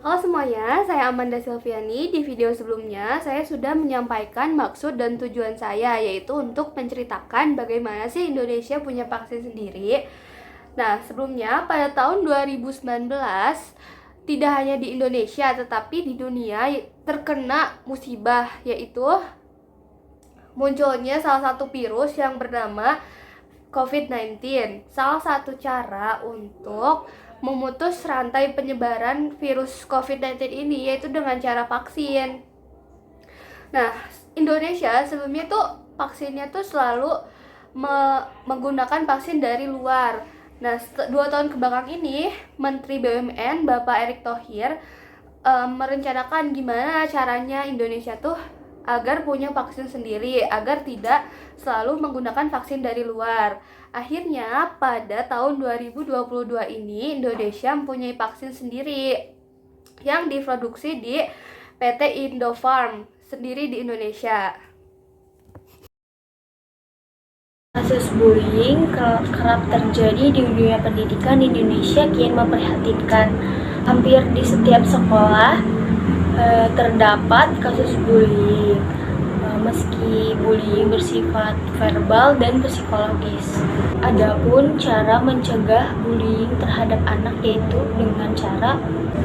Halo semuanya, saya Amanda Silviani. Di video sebelumnya, saya sudah menyampaikan maksud dan tujuan saya, yaitu untuk menceritakan bagaimana sih Indonesia punya vaksin sendiri. Nah, sebelumnya pada tahun 2019, tidak hanya di Indonesia, tetapi di dunia terkena musibah, yaitu munculnya salah satu virus yang bernama COVID-19. Salah satu cara untuk memutus rantai penyebaran virus COVID-19 ini yaitu dengan cara vaksin. Nah, Indonesia sebelumnya tuh vaksinnya tuh selalu menggunakan vaksin dari luar. Nah, 2 tahun kebelakang ini, Menteri BUMN Bapak Erick Thohir merencanakan gimana caranya Indonesia tuh agar punya vaksin sendiri, agar tidak selalu menggunakan vaksin dari luar. Akhirnya pada tahun 2022 ini Indonesia mempunyai vaksin sendiri yang diproduksi di PT Indofarm sendiri di Indonesia. Kasus bullying kerap terjadi di dunia pendidikan di Indonesia kian memprihatinkan. Hampir di setiap sekolah terdapat kasus bullying, meski bullying bersifat verbal dan psikologis. Adapun cara mencegah bullying terhadap anak yaitu dengan cara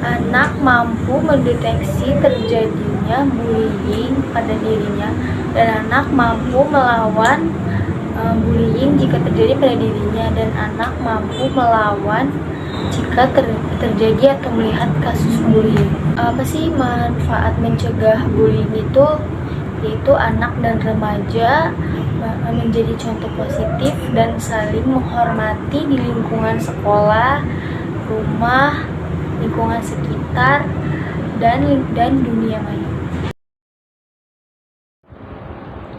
anak mampu mendeteksi terjadinya bullying pada dirinya dan anak mampu melawan bullying jika terjadi pada dirinya dan anak mampu melawan jika terjadi atau melihat kasus bullying. Apa sih manfaat mencegah bullying itu? Yaitu anak dan remaja menjadi contoh positif dan saling menghormati di lingkungan sekolah, rumah, lingkungan sekitar, dan dunia maya.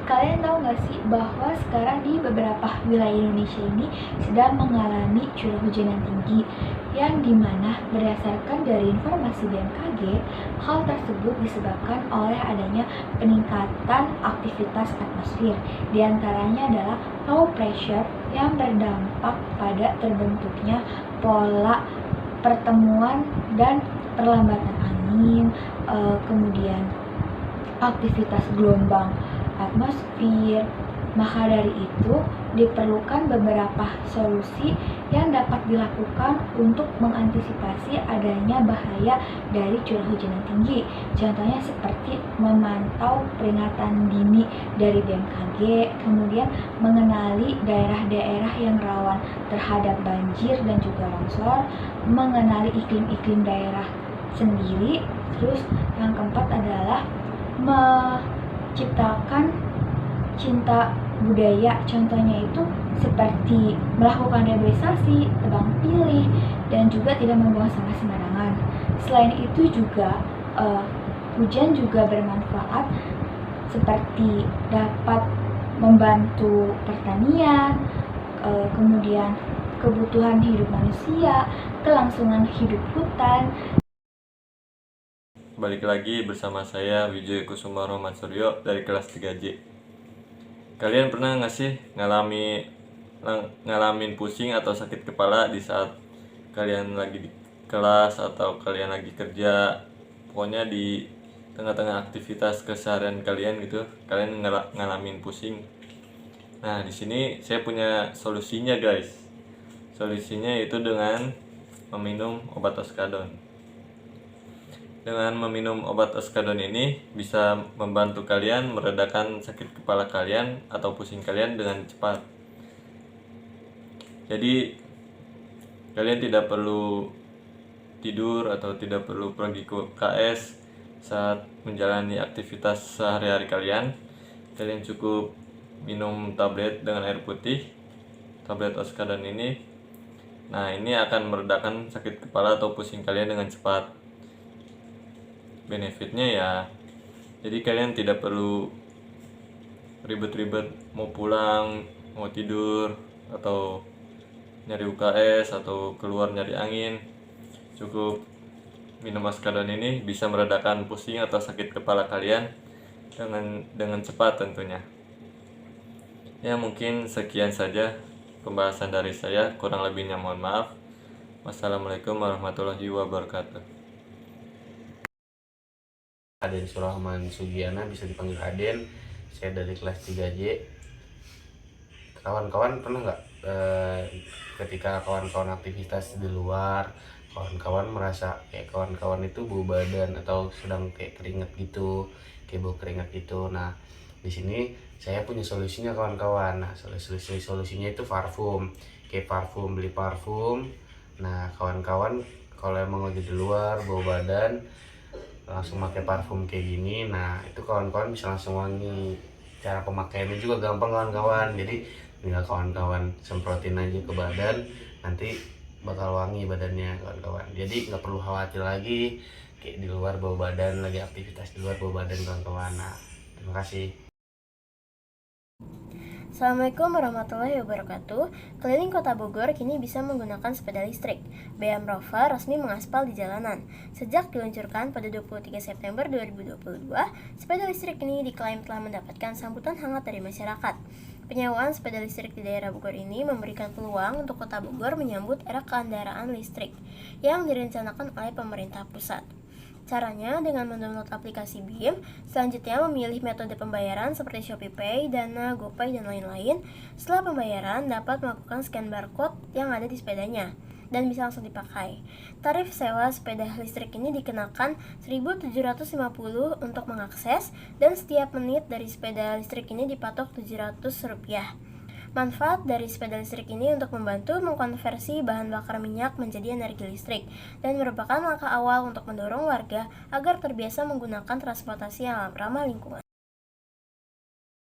Kalian tahu nggak sih bahwa sekarang di beberapa wilayah Indonesia ini sedang mengalami curah hujan yang tinggi, yang dimana berdasarkan dari informasi BMKG, hal tersebut disebabkan oleh adanya peningkatan aktivitas atmosfer. Di antaranya adalah low pressure yang berdampak pada terbentuknya pola pertemuan dan perlambatan angin, kemudian aktivitas gelombang atmosfer. Maka dari itu diperlukan beberapa solusi yang dapat dilakukan untuk mengantisipasi adanya bahaya dari curah hujan yang tinggi. Contohnya seperti memantau peringatan dini dari BMKG, kemudian mengenali daerah-daerah yang rawan terhadap banjir dan juga longsor, mengenali iklim-iklim daerah sendiri. Terus yang keempat adalah menciptakan cinta budaya, contohnya itu seperti melakukan reboisasi, tebang pilih, dan juga tidak membuang sampah sembarangan. Selain itu juga hujan juga bermanfaat seperti dapat membantu pertanian, kemudian kebutuhan hidup manusia, kelangsungan hidup hutan. Balik lagi bersama saya Wijaya Kusuma Roman Suryo dari kelas 3J. Kalian pernah nggak sih ngalamin pusing atau sakit kepala di saat kalian lagi di kelas atau kalian lagi kerja, pokoknya di tengah-tengah aktivitas keseharian kalian gitu, kalian ngalamin pusing. Nah, di sini saya punya solusinya guys. Solusinya itu dengan meminum obat oskadon. Dengan meminum obat oskadon ini bisa membantu kalian meredakan sakit kepala kalian atau pusing kalian dengan cepat. Jadi kalian tidak perlu tidur atau tidak perlu pergi ke KS saat menjalani aktivitas sehari-hari kalian. Kalian cukup minum tablet dengan air putih, tablet oskadon ini. Nah, ini akan meredakan sakit kepala atau pusing kalian dengan cepat. Benefitnya ya, jadi kalian tidak perlu ribet-ribet mau pulang, mau tidur, atau nyari UKS atau keluar nyari angin. Cukup minum oskadon ini bisa meredakan pusing atau sakit kepala kalian dengan cepat tentunya. Ya, mungkin sekian saja pembahasan dari saya, kurang lebihnya mohon maaf. Wassalamualaikum warahmatullahi wabarakatuh. Aden Surahman Sugiana, bisa dipanggil Aden. Saya dari kelas 3J. Kawan-kawan pernah nggak ketika kawan-kawan aktivitas di luar, kawan-kawan merasa kayak kawan-kawan itu bau badan atau sedang kayak keringat gitu, kayak bau keringat gitu. Nah, di sini saya punya solusinya kawan-kawan. Nah, solusinya itu parfum. Kayak parfum, beli parfum. Nah, kawan-kawan kalau emang lagi di luar bau badan, langsung pakai parfum kayak gini. Nah, itu kawan-kawan bisa langsung wangi. Cara pemakaiannya juga gampang kawan-kawan. Jadi tinggal kawan-kawan semprotin aja ke badan, nanti bakal wangi badannya kawan-kawan. Jadi nggak perlu khawatir lagi kayak di luar bau badan, lagi aktivitas di luar bau badan kawan-kawan. Nah, terima kasih. Assalamualaikum warahmatullahi wabarakatuh. Keliling Kota Bogor kini bisa menggunakan sepeda listrik. BM Rover resmi mengaspal di jalanan. Sejak diluncurkan pada 23 September 2022, sepeda listrik ini diklaim telah mendapatkan sambutan hangat dari masyarakat. Penyewaan sepeda listrik di daerah Bogor ini memberikan peluang untuk Kota Bogor menyambut era kendaraan listrik yang direncanakan oleh pemerintah pusat. Caranya dengan mendownload aplikasi BIM, selanjutnya memilih metode pembayaran seperti ShopeePay, Dana, GoPay, dan lain-lain. Setelah pembayaran, dapat melakukan scan barcode yang ada di sepedanya dan bisa langsung dipakai. Tarif sewa sepeda listrik ini dikenakan Rp1.750 untuk mengakses, dan setiap menit dari sepeda listrik ini dipatok Rp700. Manfaat dari sepeda listrik ini untuk membantu mengkonversi bahan bakar minyak menjadi energi listrik dan merupakan langkah awal untuk mendorong warga agar terbiasa menggunakan transportasi yang ramah lingkungan.